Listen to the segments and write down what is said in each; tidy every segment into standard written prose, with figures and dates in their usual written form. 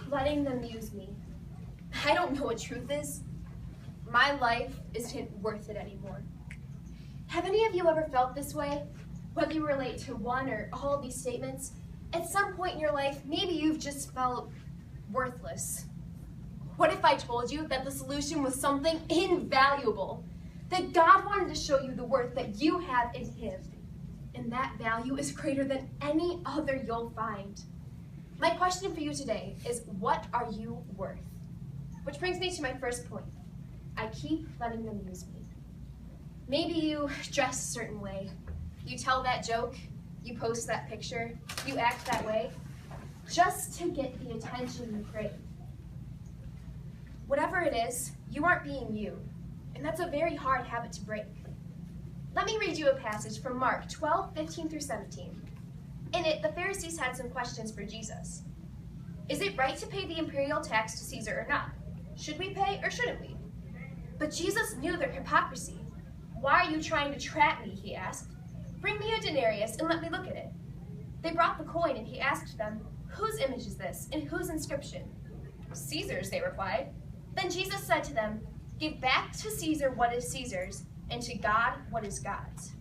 letting them use me. I don't know what truth is. My life isn't worth it anymore. Have any of you ever felt this way? Whether you relate to one or all of these statements, at some point in your life, maybe you've just felt worthless. What if I told you that the solution was something invaluable? That God wanted to show you the worth that you have in Him. And that value is greater than any other you'll find. My question for you today is, what are you worth? Which brings me to my first point. I keep letting them use me. Maybe you dress a certain way. You tell that joke. You post that picture. You act that way. Just to get the attention you crave. Whatever it is, you aren't being you. And that's a very hard habit to break. Let me read you a passage from Mark 12:15 through 17. In it, the Pharisees had some questions for Jesus. Is it right to pay the imperial tax to Caesar or not? Should we pay or shouldn't we? But Jesus knew their hypocrisy. Why are you trying to trap me, he asked. Bring me a denarius and let me look at it. They brought the coin and he asked them, whose image is this and whose inscription? Caesar's, they replied. Then Jesus said to them, give back to Caesar what is Caesar's, and to God what is God's.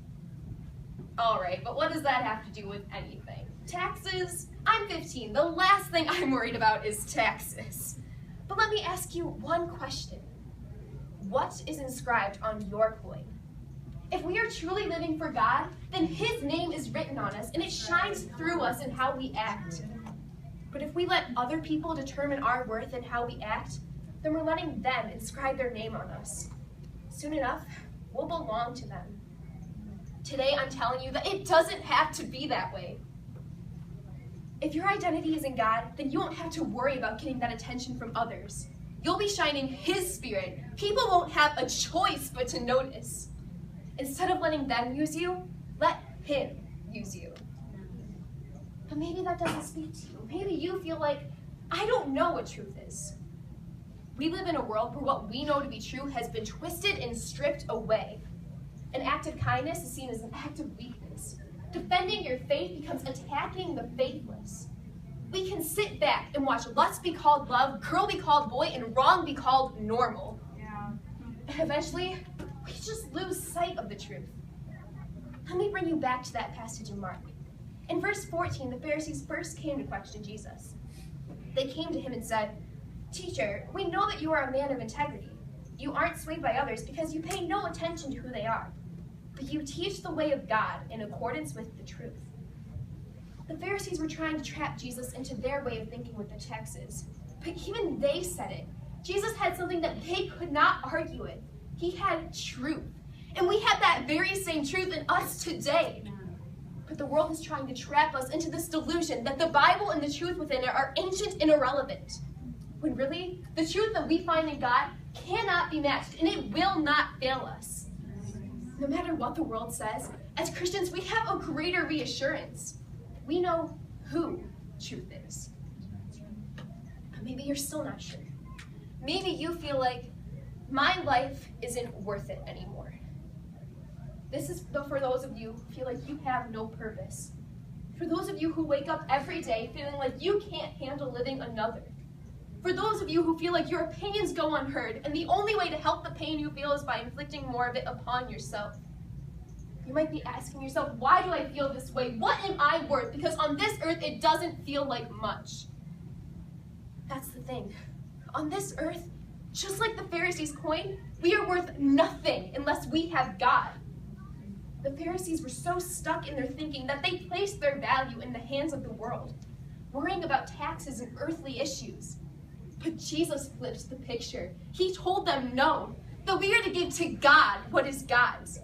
All right, but what does that have to do with anything? Taxes? I'm 15. The last thing I'm worried about is taxes. But let me ask you one question. What is inscribed on your coin? If we are truly living for God, then His name is written on us, and it shines through us in how we act. But if we let other people determine our worth and how we act, then we're letting them inscribe their name on us. Soon enough, we'll belong to them. Today, I'm telling you that it doesn't have to be that way. If your identity is in God, then you won't have to worry about getting that attention from others. You'll be shining His Spirit. People won't have a choice but to notice. Instead of letting them use you, let Him use you. But maybe that doesn't speak to you. Maybe you feel like, I don't know what truth is. We live in a world where what we know to be true has been twisted and stripped away. An act of kindness is seen as an act of weakness. Defending your faith becomes attacking the faithless. We can sit back and watch lust be called love, girl be called boy, and wrong be called normal. Yeah. And eventually, we just lose sight of the truth. Let me bring you back to that passage in Mark. In verse 14, the Pharisees first came to question Jesus. They came to him and said, Teacher, we know that you are a man of integrity. You aren't swayed by others because you pay no attention to who they are, but you teach the way of God in accordance with the truth. The Pharisees were trying to trap Jesus into their way of thinking with the taxes, but even they said it. Jesus had something that they could not argue with. He had truth, and we have that very same truth in us today. But the world is trying to trap us into this delusion that the Bible and the truth within it are ancient and irrelevant. When really, the truth that we find in God cannot be matched, and it will not fail us. No matter what the world says, as Christians, we have a greater reassurance. We know who truth is. But maybe you're still not sure. Maybe you feel like, my life isn't worth it anymore. This is for those of you who feel like you have no purpose. For those of you who wake up every day feeling like you can't handle living another. For those of you who feel like your opinions go unheard, and the only way to help the pain you feel is by inflicting more of it upon yourself. You might be asking yourself, why do I feel this way? What am I worth? Because on this earth, it doesn't feel like much. That's the thing. On this earth, just like the Pharisees' coin, we are worth nothing unless we have God. The Pharisees were so stuck in their thinking that they placed their value in the hands of the world, worrying about taxes and earthly issues. But Jesus flips the picture. He told them no, that we are to give to God what is God's.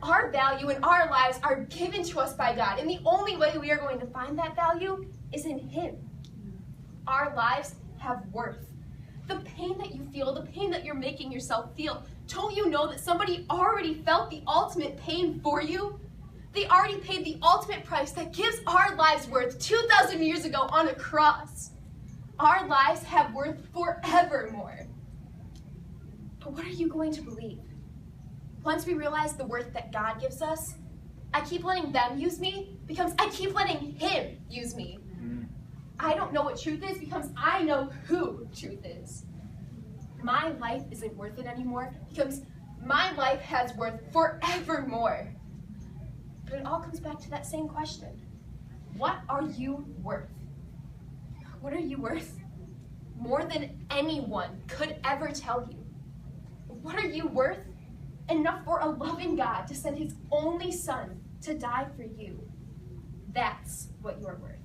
Our value and our lives are given to us by God, and the only way we are going to find that value is in Him. Our lives have worth. The pain that you feel, the pain that you're making yourself feel, don't you know that somebody already felt the ultimate pain for you? They already paid the ultimate price that gives our lives worth 2,000 years ago on a cross. Our lives have worth forevermore. But what are you going to believe? Once we realize the worth that God gives us, I keep letting them use me becomes I keep letting Him use me. I don't know what truth is becomes I know who truth is. My life isn't worth it anymore becomes my life has worth forevermore. But it all comes back to that same question. What are you worth? What are you worth? More than anyone could ever tell you. What are you worth? Enough for a loving God to send his only son to die for you. That's what you're worth.